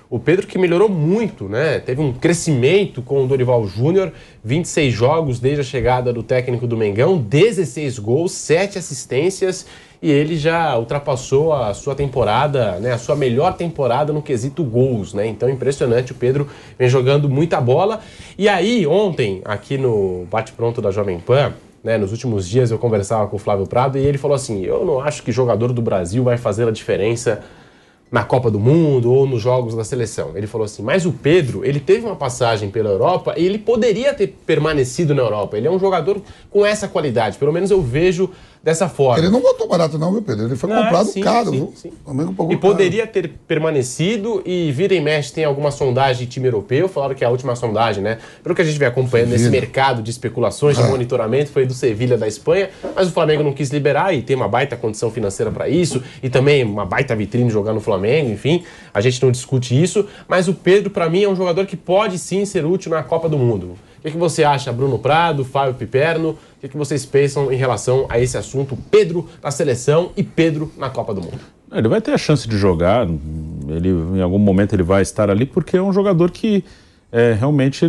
O Pedro que melhorou muito, né? Teve um crescimento com o Dorival Júnior, 26 jogos desde a chegada do técnico do Mengão, 16 gols, 7 assistências e ele já ultrapassou a sua temporada, né? A sua melhor temporada no quesito gols, né? Então impressionante, o Pedro vem jogando muita bola. E aí, ontem, aqui no Bate-Pronto da Jovem Pan, né, nos últimos dias eu conversava com o Flávio Prado e ele falou assim, eu não acho que jogador do Brasil vai fazer a diferença na Copa do Mundo ou nos jogos da seleção. Ele falou assim, mas o Pedro, ele teve uma passagem pela Europa e ele poderia ter permanecido na Europa. Ele é um jogador com essa qualidade, pelo menos eu vejo dessa forma. Ele não botou barato não, meu Pedro, ele foi comprado caro. Sim. E poderia ter permanecido e vira e mexe tem alguma sondagem de time europeu, falaram que é a última sondagem, né? Pelo que a gente vem acompanhando nesse mercado de especulações, de monitoramento, foi do Sevilha da Espanha, mas o Flamengo não quis liberar e tem uma baita condição financeira para isso e também uma baita vitrine jogar no Flamengo, enfim, a gente não discute isso, mas o Pedro para mim é um jogador que pode sim ser útil na Copa do Mundo. O que você acha, Bruno Prado, Fábio Piperno? O que vocês pensam em relação a esse assunto, Pedro na seleção e Pedro na Copa do Mundo? Ele vai ter a chance de jogar, ele, em algum momento ele vai estar ali, porque é um jogador que realmente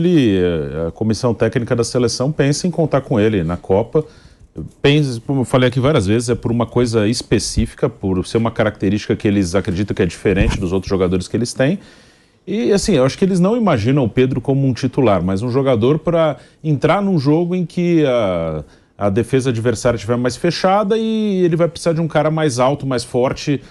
a comissão técnica da seleção pensa em contar com ele na Copa. Pensa, como eu falei aqui várias vezes, é por uma coisa específica, por ser uma característica que eles acreditam que é diferente dos outros jogadores que eles têm. E assim, eu acho que eles não imaginam o Pedro como um titular, mas um jogador para entrar num jogo em que a defesa adversária estiver mais fechada e ele vai precisar de um cara mais alto, mais forte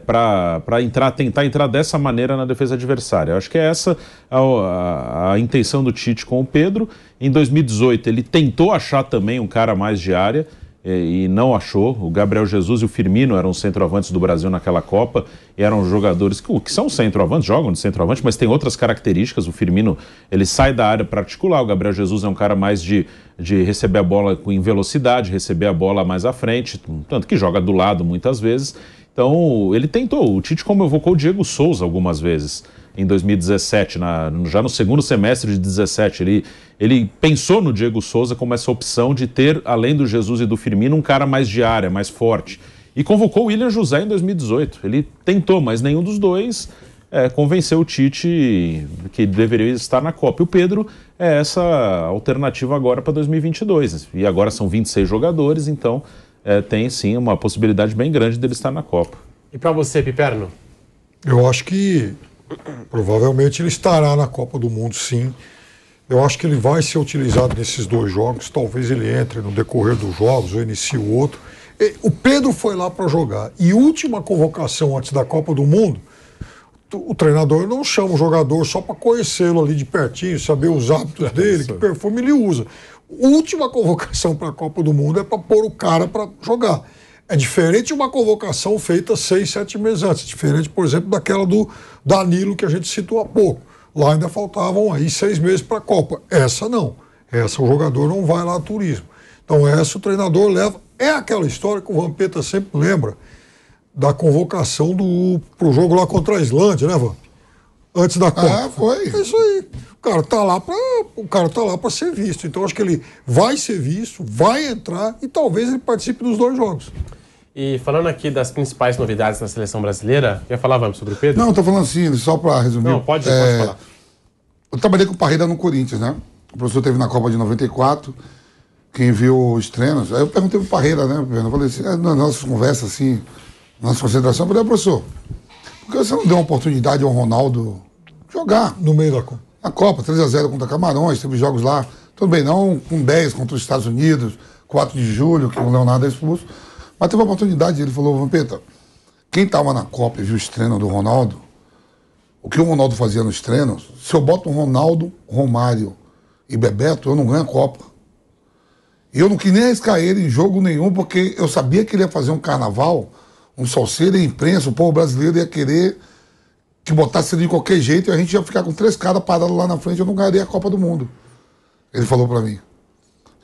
para tentar entrar dessa maneira na defesa adversária. Eu acho que é essa a intenção do Tite com o Pedro. Em 2018 ele tentou achar também um cara mais de área, e não achou. O Gabriel Jesus e o Firmino eram os centroavantes do Brasil naquela Copa, e eram jogadores que são centroavantes, jogam de centroavante, mas tem outras características. O Firmino, ele sai da área para articular, o Gabriel Jesus é um cara mais de receber a bola em velocidade, receber a bola mais à frente, tanto que joga do lado muitas vezes. Então ele tentou, o Tite convocou o Diego Souza algumas vezes em 2017, já no segundo semestre de 2017, ele pensou no Diego Souza como essa opção de ter, além do Jesus e do Firmino, um cara mais de área, mais forte. E convocou o William José em 2018. Ele tentou, mas nenhum dos dois convenceu o Tite que deveria estar na Copa. E o Pedro é essa alternativa agora para 2022. E agora são 26 jogadores, então tem sim uma possibilidade bem grande dele estar na Copa. E para você, Piperno? Eu acho que provavelmente ele estará na Copa do Mundo, sim. Eu acho que ele vai ser utilizado nesses dois jogos. Talvez ele entre no decorrer dos jogos ou inicie o outro. O Pedro foi lá para jogar. E última convocação antes da Copa do Mundo, o treinador não chama o jogador só para conhecê-lo ali de pertinho, saber os hábitos dele, que perfume ele usa. Última convocação para a Copa do Mundo é para pôr o cara para jogar. É diferente de uma convocação feita 6, 7 meses antes. Diferente, por exemplo, daquela do Danilo que a gente citou há pouco. Lá ainda faltavam aí 6 meses para a Copa. Essa não. Essa o jogador não vai lá a turismo. Então essa o treinador leva. É aquela história que o Vampeta sempre lembra da convocação pro jogo lá contra a Islândia, né, Vamp? Antes da Copa. Ah, foi. É isso aí. O cara tá lá para ser visto. Então acho que ele vai ser visto, vai entrar e talvez ele participe dos dois jogos. E falando aqui das principais novidades na seleção brasileira, quer falar, Vamos, sobre o Pedro? Não, tô falando assim, só para resumir. Não, pode falar. Eu trabalhei com o Parreira no Corinthians, né? O professor teve na Copa de 94, quem viu os treinos. Aí eu perguntei pro Parreira, né? Eu falei assim, nas nossas conversas, assim, na nossa concentração, eu falei, professor, por que você não deu uma oportunidade ao Ronaldo jogar No meio da Copa. na Copa? 3-0 contra Camarões, teve jogos lá, tudo bem, não com 10 contra os Estados Unidos, 4 de julho, que o Leonardo é expulso. Mas teve uma oportunidade, ele falou, Vampeta, quem estava na Copa e viu os treinos do Ronaldo, o que o Ronaldo fazia nos treinos, se eu boto o Ronaldo, Romário e Bebeto, eu não ganho a Copa. E eu não quis nem arriscar ele em jogo nenhum, porque eu sabia que ele ia fazer um carnaval, um salseiro e a imprensa, o povo brasileiro ia querer que botasse ele de qualquer jeito e a gente ia ficar com 3 caras parados lá na frente, eu não ganharia a Copa do Mundo. Ele falou para mim,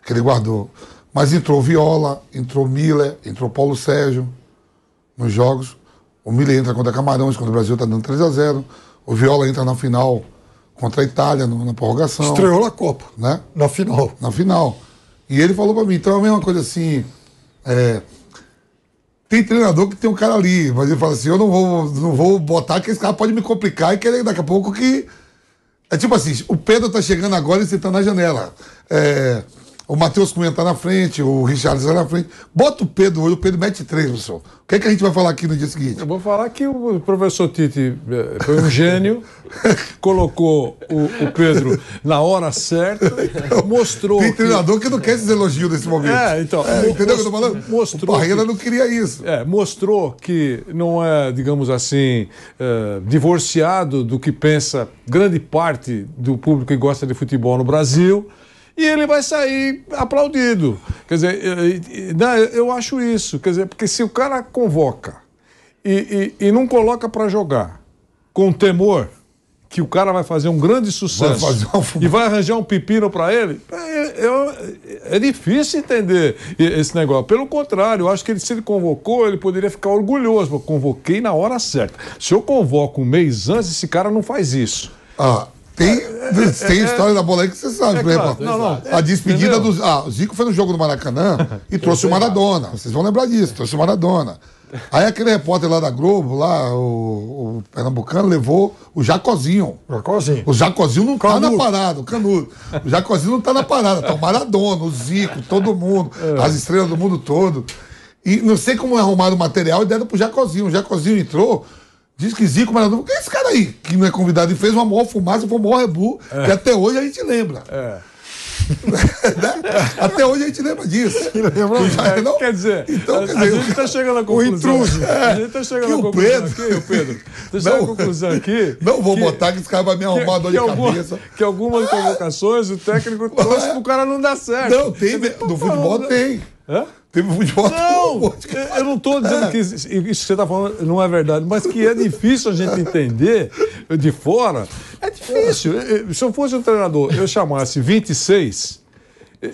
que ele guardou. Mas entrou Viola, entrou Miller, entrou Paulo Sérgio nos jogos. O Miller entra contra Camarões, quando o Brasil está dando 3-0. O Viola entra na final contra a Itália, na prorrogação. Estreou na Copa, né? Na final. Na final. E ele falou para mim, então é a mesma coisa assim, Tem treinador que tem um cara ali, mas ele fala assim, eu não vou botar, que esse cara pode me complicar e querer daqui a pouco que... É tipo assim, o Pedro tá chegando agora e você tá na janela. O Matheus Cunha tá na frente, o Richarlison tá na frente. Bota o Pedro hoje, o Pedro mete 3, professor. O que é que a gente vai falar aqui no dia seguinte? Eu vou falar que o professor Tite foi um gênio, colocou o Pedro na hora certa, mostrou... Tem treinador que não quer esses elogios nesse momento. Então... entendeu o que eu tô falando? Mostrou o Parreira não queria isso. Mostrou que não é, digamos assim, divorciado do que pensa grande parte do público que gosta de futebol no Brasil, e ele vai sair aplaudido. Quer dizer, eu acho isso. Quer dizer, porque se o cara convoca e não coloca para jogar com temor que o cara vai fazer um grande sucesso e vai arranjar um pepino para ele, é difícil entender esse negócio. Pelo contrário, eu acho que se ele convocou, ele poderia ficar orgulhoso. Eu convoquei na hora certa. Se eu convoco um mês antes, esse cara não faz isso. Tem história da bola aí que você sabe, por exemplo. Não, a despedida do... o Zico foi no jogo do Maracanã e trouxe o Maradona. Vocês vão lembrar disso, trouxe o Maradona. Aí aquele repórter lá da Globo, lá, o pernambucano, levou o Jacozinho. O Jacozinho não tá na parada, o Canudo. O Jacozinho não tá na parada, tá o Maradona, o Zico, todo mundo, as estrelas do mundo todo. E não sei como arrumaram o material e deram pro Jacozinho. O Jacozinho entrou... Diz que Zico, Maradona, que é esse cara aí que não é convidado e fez uma maior fumaça, foi um maior rebu, que até hoje a gente lembra. Até hoje a gente lembra disso. Quer dizer, então, a gente está chegando à conclusão. A gente está chegando à conclusão aqui, Pedro. Está chegando à conclusão aqui. Não vou botar que esse cara vai me arrumar dor de cabeça. Que algumas convocações o técnico trouxe para o cara não dar certo. Não, tem, no futebol tem. Teve futebol. Não, eu não estou dizendo que isso que você está falando não é verdade, mas que é difícil a gente entender de fora. É difícil. Se eu fosse um treinador, eu chamasse 26,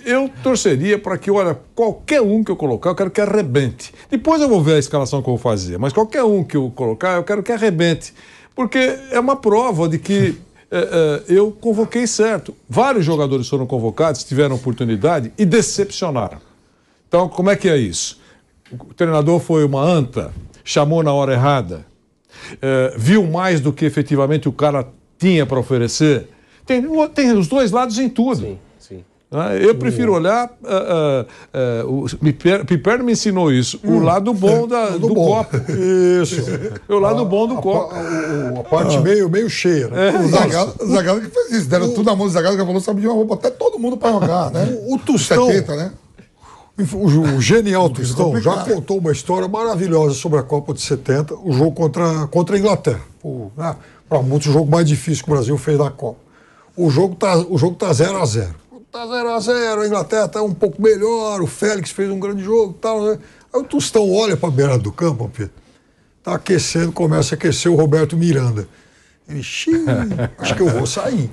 eu torceria para que, olha, qualquer um que eu colocar, eu quero que arrebente. Depois eu vou ver a escalação que eu vou fazer, mas qualquer um que eu colocar, eu quero que arrebente. Porque é uma prova de que eu convoquei certo. Vários jogadores foram convocados, tiveram oportunidade e decepcionaram. Então, como é que é isso? O treinador foi uma anta, chamou na hora errada, viu mais do que efetivamente o cara tinha para oferecer. Tem os dois lados em tudo. Sim. Eu prefiro olhar... o Piperno me ensinou isso. O lado bom do copo. Isso. O lado bom do copo. A parte meio cheia. Né? O Zagallo que fez isso. Deram tudo na mão do Zagallo, que falou, sabe de uma roupa, até todo mundo para jogar, né? O Tostão... 70, né? O genial Tostão já contou uma história maravilhosa sobre a Copa de 70, o jogo contra a Inglaterra. Para muitos, o jogo mais difícil que o Brasil fez na Copa. O jogo tá 0-0. Tá 0-0, a Inglaterra tá um pouco melhor, o Félix fez um grande jogo e tal, né? Aí o Tostão olha para a beira do campo, Pedro, tá aquecendo, começa a aquecer o Roberto Miranda. Ele, acho que eu vou sair.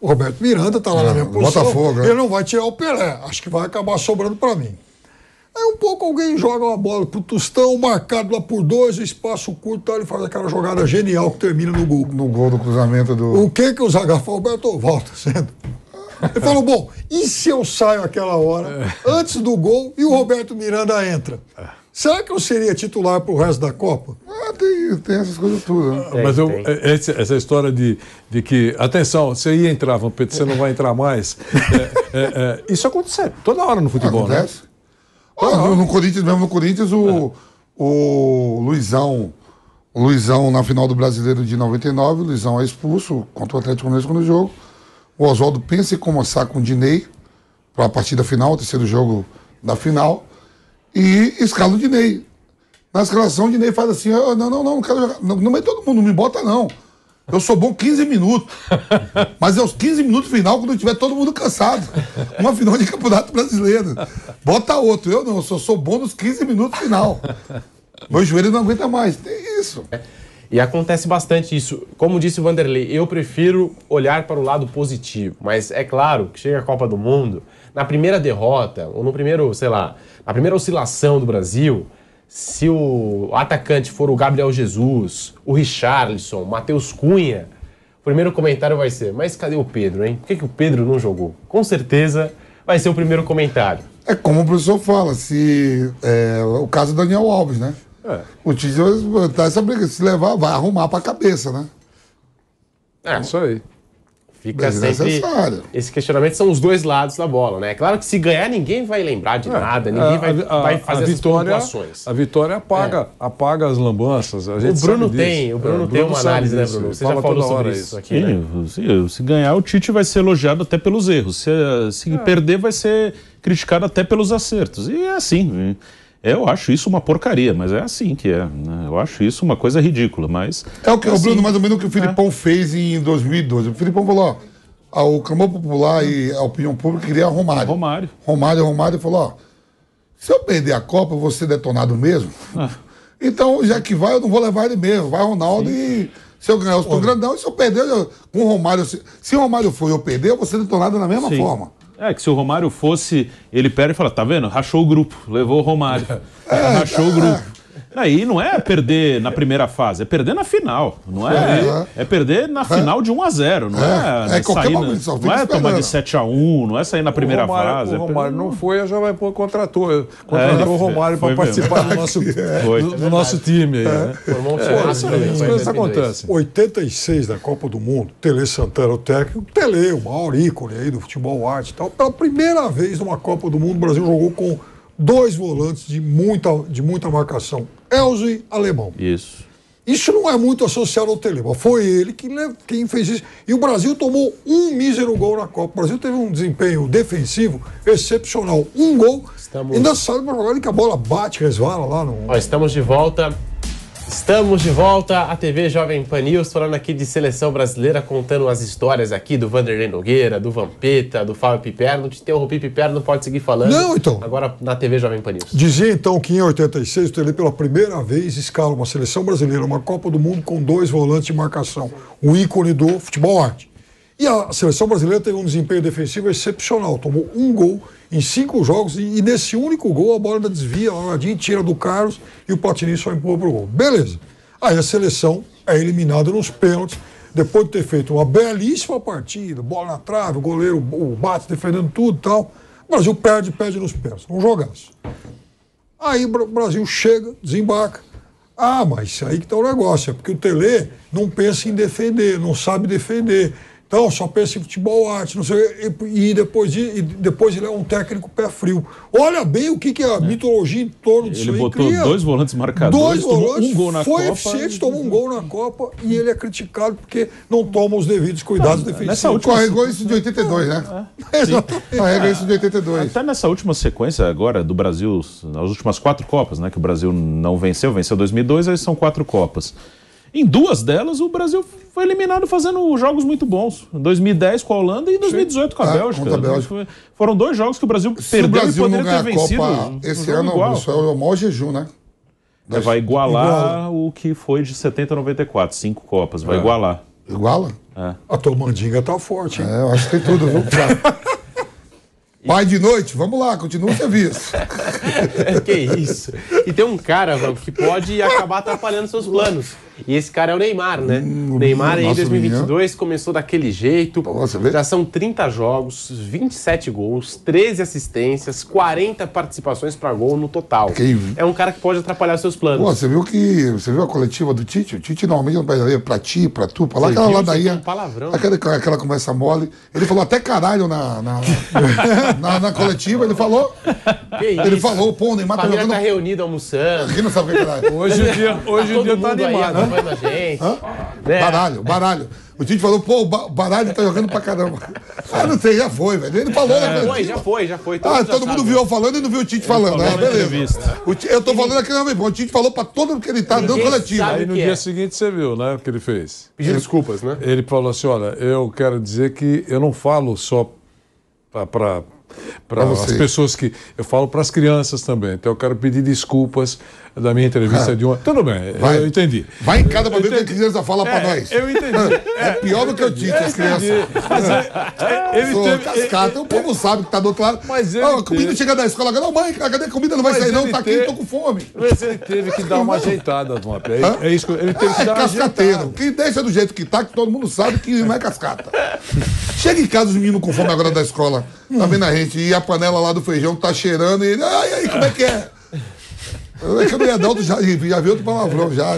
O Roberto Miranda está lá na minha posição. Botafogo, ele não vai tirar o Pelé. Acho que vai acabar sobrando para mim. Aí um pouco alguém joga uma bola pro Tostão, marcado lá por 2, espaço curto, ele faz aquela jogada genial que termina no gol. No gol do cruzamento do... O que o Zagallo falou? Roberto, volta, senta. Ele falou, bom, e se eu saio aquela hora, antes do gol, e o Roberto Miranda entra? Será que eu seria titular pro resto da Copa? Tem essas coisas tudo. Né? Mas essa história de que, atenção, você ia entrar, Vampeta, você não vai entrar mais. Isso acontece toda hora no futebol, acontece. Né? No Corinthians, mesmo no Corinthians, o Luizão na final do Brasileiro de 99, o Luizão é expulso contra o Atlético Mineiro no jogo. O Oswaldo pensa em começar com o Dinei para a partida final, o terceiro jogo da final, e escala o Dinei. Na escalação, o Dinei faz assim, não quero jogar, não meio todo mundo, não me bota não. Eu sou bom 15 minutos. Mas é os 15 minutos final, quando tiver todo mundo cansado. Uma final de Campeonato Brasileiro. Bota outro. Eu não, eu sou bom nos 15 minutos final. Meu joelho não aguenta mais. Tem isso. E acontece bastante isso. Como disse o Vanderlei, eu prefiro olhar para o lado positivo. Mas é claro que chega a Copa do Mundo, na primeira derrota, ou no primeiro, sei lá, na primeira oscilação do Brasil, se o atacante for o Gabriel Jesus, o Richarlison, o Matheus Cunha, o primeiro comentário vai ser, mas cadê o Pedro, hein? Por que o Pedro não jogou? Com certeza vai ser o primeiro comentário. É como o professor fala, o caso do Daniel Alves, né? O Tite tá essa briga, se levar, vai arrumar pra cabeça, né? Isso aí. Fica sempre esse questionamento, são os dois lados da bola, né? Claro que se ganhar, ninguém vai lembrar de nada, ninguém vai fazer essas pontuações. A vitória apaga as lambanças. A gente o Bruno tem uma análise, né, Bruno? Você já falou sobre isso aqui, né? Se ganhar, o Tite vai ser elogiado até pelos erros. Se perder, vai ser criticado até pelos acertos. E é assim. Eu acho isso uma porcaria, mas é assim que é. Né? Eu acho isso uma coisa ridícula, mas... É o que o Bruno, mais ou menos, o que o Filipão fez em 2012. O Filipão falou, o clamor popular e a opinião pública queria Romário. Romário falou, se eu perder a Copa, eu vou ser detonado mesmo. Então, já que vai, eu não vou levar ele mesmo. Vai Ronaldo e... Se eu ganhar, eu estou grandão. E se eu perder, com o Romário... Se o Romário for e eu perder, eu vou ser detonado da mesma forma. Que se o Romário fosse, ele perde e fala, tá vendo? Rachou o grupo, levou o Romário. Rachou o grupo. Aí não é perder na primeira fase, é perder na final. Não é perder na final de 1-0. Não é sair não é tomar de 7-1, não é sair na primeira fase. O Romário não foi, já vai pôr contratou o Romário para participar do nosso time aí, né? As coisas acontecem. 86 da Copa do Mundo, Tele Santana, o técnico, Tele, o maior ícone aí do futebol arte e tal. Pela primeira vez numa Copa do Mundo, o Brasil jogou com 2 volantes de muita marcação. Elzo e Alemão. Isso não é muito associado ao Tele, mas foi ele quem fez isso. E o Brasil tomou um mísero gol na Copa. O Brasil teve um desempenho defensivo excepcional. Um gol. Ainda sabe para jogar que a bola bate, resvala lá no... Estamos de volta. Estamos de volta, a TV Jovem Pan News, falando aqui de seleção brasileira, contando as histórias aqui do Vanderlei Nogueira, do Vampeta, do Fábio Piperno. Te interrompi, Piperno, não pode seguir falando. Não, então. Agora na TV Jovem Pan News. Dizia então que em 86 o Tele pela primeira vez escala uma seleção brasileira, uma Copa do Mundo com 2 volantes de marcação. O ícone do futebol arte. E a seleção brasileira teve um desempenho defensivo excepcional. Tomou um gol em 5 jogos e nesse único gol a bola ainda desvia, o Ronaldinho tira do Carlos e o Platini só empurra pro gol. Beleza. Aí a seleção é eliminada nos pênaltis, depois de ter feito uma belíssima partida, bola na trave, o goleiro bate defendendo tudo e tal. O Brasil perde nos pênaltis. Um jogaço. Aí o Brasil chega, desembarca. Mas aí que tá o negócio, é porque o Tele não pensa em defender, não sabe defender. Então, só pensa em futebol arte, não sei, e depois ele é um técnico pé frio. Olha bem o que é a mitologia em torno disso. Ele botou 2 volantes marcadores, tomou um gol na Copa. Foi eficiente, tomou um gol na Copa e ele é criticado porque não toma os devidos cuidados defensivos. Carregou isso de 82, né? Carregou isso de 82. Até nessa última sequência agora do Brasil, nas últimas 4 Copas, né, que o Brasil não venceu 2002, aí são 4 Copas. Em 2 delas, o Brasil foi eliminado fazendo jogos muito bons. Em 2010 com a Holanda e em 2018 com a Bélgica. Foram 2 jogos que o Brasil perdeu e poderia ter vencido. Esse ano é o maior jejum, né? Vai igualar o que foi de 70 a 94. 5 Copas. Vai igualar. Iguala? A tua mandinga tá forte, hein? Eu acho que tem tudo, viu? Pai de noite, vamos lá, continua o serviço. Que isso. E tem um cara, que pode acabar atrapalhando seus planos. E esse cara é o Neymar, né? Neymar em 2022 começou daquele jeito. Já são 30 jogos, 27 gols, 13 assistências, 40 participações para gol no total. É um cara que pode atrapalhar seus planos. Você viu a coletiva do Tite? O Tite normalmente não vai pra ti, pra tu, pra lá, aquela ladainha. Palavrão. Aquela conversa mole. Ele falou até caralho na coletiva, ele falou. Ele falou, pô, o Neymar tá jogando. A família tá reunida almoçando. Quem não sabe o que é caralho? Hoje o dia tá animado. A gente. Né? Baralho. O Tite falou, pô, o Baralho tá jogando pra caramba. Não sei, já foi, velho. Ele falou, né? Já foi. Todo mundo viu eu falando e não viu o Tite falando. Beleza. Eu tô falando aqui, o Tite falou pra todo mundo que ele tá dando coletivo. Aí no dia seguinte você viu, né, o que ele fez. Pediu desculpas, né? Ele falou assim, olha, eu quero dizer que eu não falo só para as pessoas que... Eu falo para as crianças também. Então eu quero pedir desculpas da minha entrevista de uma... Tudo bem, eu entendi. Vai em casa para ver o que a criança fala para nós. Eu entendi. É pior do que o Tite, as crianças. Mas ele teve... cascata, o povo sabe que tá do outro lado. Mas ele a comida chega da escola, não, mãe, cadê a comida? Não vai sair não, tá aqui, tô com fome. Mas ele teve que dar uma ajeitada, é isso que ele teve que dar uma cascateiro. Quem deixa do jeito que tá, que todo mundo sabe que não é cascata. Chega em casa os meninos com fome agora da escola. Tá vendo a gente? E a panela lá do feijão tá cheirando e ele, ai, aí, como é que é? É que eu não ia dar outro, já vi outro palavrão já.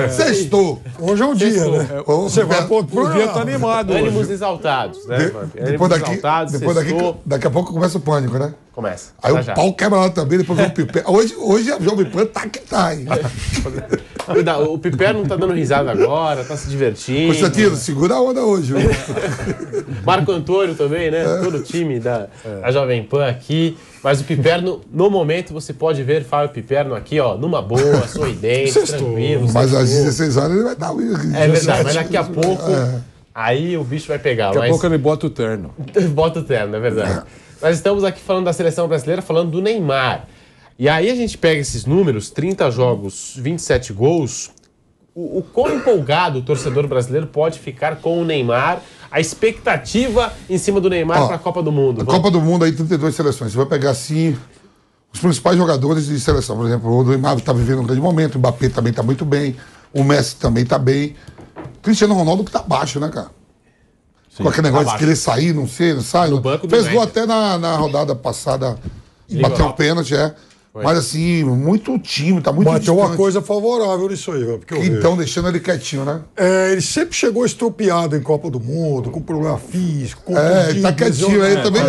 Sextou. Hoje é um dia, né? Você vai pro dia tá animado Ânimos hoje. exaltados, né? Depois daqui a pouco começa o pânico, né? Começa. Aí Já o já. pau quebra lá também, depois vem o Piper. Hoje a Jovem Pan tá que tá, hein? O Piper não tá dando risada agora, tá se divertindo. Constantino, segura a onda hoje. Viu? Marco Antônio também, né? Todo o time da Jovem Pan aqui. Mas o Piperno, no momento, você pode ver Fábio Piperno aqui, ó, numa boa, sorridente, tranquilo. Mas às sextou. 16 horas ele vai estar... É verdade, mas daqui a pouco, aí o bicho vai pegar. Daqui a pouco ele bota o terno. Bota o terno, é verdade. Nós estamos aqui falando da seleção brasileira, falando do Neymar. E aí a gente pega esses números, 30 jogos, 27 gols. O quão empolgado o torcedor brasileiro pode ficar com o Neymar? A expectativa em cima do Neymar para a Copa do Mundo. A Copa do Mundo aí, 32 seleções. Você vai pegar, assim, os principais jogadores de seleção. Por exemplo, o Neymar está vivendo um grande momento, o Mbappé também está muito bem, o Messi também está bem. O Cristiano Ronaldo que está baixo, né, cara? Sim, com aquele negócio de querer sair, não sei, não sai. No banco do Fez gol United. até na rodada passada, Liga bateu um Europa. pênalti, Mas assim, muito time, tá muito Mas tem uma distante. coisa favorável nisso aí, velho, porque eu Que vejo. estão deixando ele quietinho, né? Ele sempre chegou estropiado em Copa do Mundo, com problema físico, com Ele tá quietinho aí, eu também.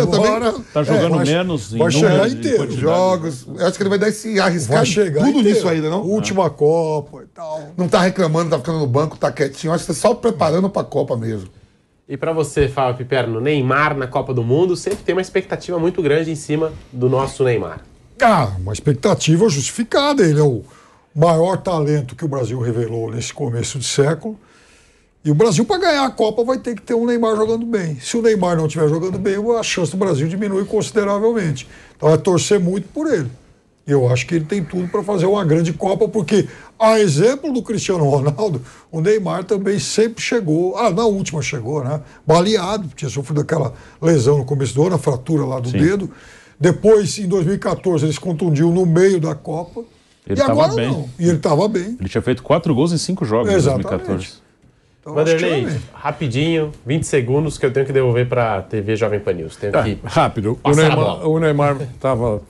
Tá jogando menos em vai chegar números e inteiro. quantidade. Jogos. Eu acho que ele vai dar esse arriscar Vai chegar tudo inteiro. nisso ainda, não? Última Copa e tal. Não tá reclamando, tá ficando no banco, tá quietinho. Acho que tá só preparando pra Copa mesmo. E para você, Fábio Piperno, Neymar na Copa do Mundo, sempre tem uma expectativa muito grande em cima do nosso Neymar. Uma expectativa justificada. Ele é o maior talento que o Brasil revelou nesse começo de século. E o Brasil, para ganhar a Copa, vai ter que ter um Neymar jogando bem. Se o Neymar não estiver jogando bem, a chance do Brasil diminui consideravelmente. Então vai torcer muito por ele. E eu acho que ele tem tudo para fazer uma grande Copa, porque, a exemplo do Cristiano Ronaldo, o Neymar também sempre chegou, na última chegou, né? Baleado, tinha sofrido aquela lesão no começo do ano, a fratura lá do dedo. Depois, em 2014, ele se contundiu no meio da Copa. Ele e agora tava bem. não. E ele estava bem. Ele tinha feito 4 gols em 5 jogos Exatamente. em 2014. Então, acho que Vanderlei, vai bem. rapidinho, 20 segundos que eu tenho que devolver para a TV Jovem Pan News. Tenho que Rápido. passar a bola. O Neymar estava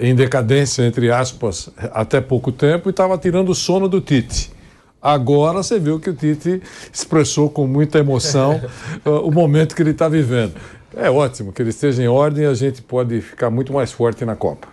em decadência, entre aspas, até pouco tempo e estava tirando o sono do Tite. Agora você viu que o Tite expressou com muita emoção o momento que ele está vivendo. É ótimo que ele esteja em ordem e a gente pode ficar muito mais forte na Copa.